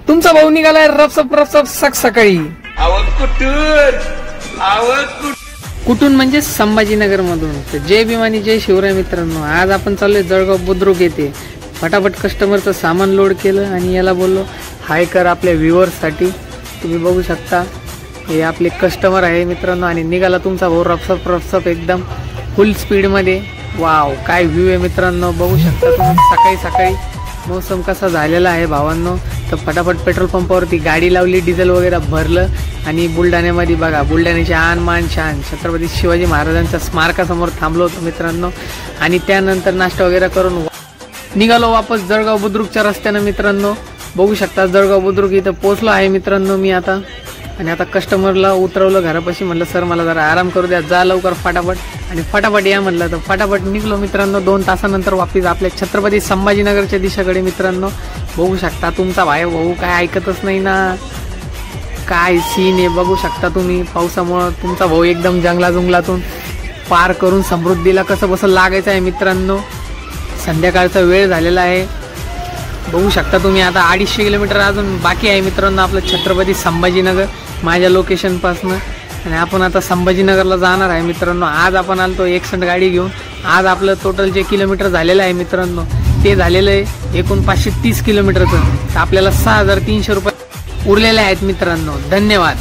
तुमचा भाऊ निघालाय रपसप सकाळी. कुठून म्हणजे संभाजीनगर मधून. तर जय भीम आणि जय शिवराय मित्रांनो. आज आपण चाललोय जळगाव बुद्रुक येथे. फटाफट कस्टमरचं सामान लोड केलं आणि याला बोललो हाय कर आपल्या व्ह्युअर्स साठी. तुम्ही बघू शकता हे आपले कस्टमर आहे मित्रांनो. आणि निघाला तुमचा भाऊ रपसप एकदम फुल स्पीड मध्ये. वाव काय व्ह्यू आहे मित्रांनो, बघू शकता तुम्ही. सकाळी मौसम कसा झालेला आहे भावांनो. तर फटाफट पेट्रोल पंपावरती गाडी लावली, डिझेल वगैरे भरलं आणि बुलढाण्यामध्ये बघा बुलढाण्याची आन मान शान छत्रपती शिवाजी महाराजांच्या स्मारकासमोर थांबलो होतो मित्रांनो. आणि त्यानंतर नाश्ता वगैरे करून निघालो वापस जळगाव बुद्रुकच्या रस्त्यानं मित्रांनो. बघू शकता जळगाव बुद्रुक इथं पोहोचलो आहे मित्रांनो मी आता. आणि आता कस्टमरला उतरवलं घरापाशी. म्हणलं सर मला जरा आराम करू द्या, जा लवकर फटाफट. आणि फटाफट या म्हणलं तर फटाफट निघलो मित्रांनो. 2 तासानंतर वापिस आपल्या छत्रपती संभाजीनगरच्या दिशेकडे मित्रांनो. बघू शकता तुमचा भाऊ काय ऐकतच नाही ना, काय सीन आहे बघू शकता तुम्ही. पावसामुळं तुमचा भाऊ एकदम जंगलातून पार करून समृद्धीला कसं बसं लागायचं आहे मित्रांनो. संध्याकाळचा वेळ झालेला आहे बघू शकता तुम्ही. आता 250 किलोमीटर अजून बाकी आहे मित्रांनो आपलं छत्रपती संभाजीनगर माझ्या लोकेशन पासून. आणि आपण आता संभाजीनगरला जाणार आहे मित्रांनो. आज आपण आलतो 100 गाडी घेऊन. आज आपलं टोटल जे किलोमीटर झालेलं आहे मित्रांनो ते झालेलं आहे एकूण 530 किलोमीटरचं. तर आपल्याला 6300 रुपये उरलेले आहेत मित्रांनो. धन्यवाद.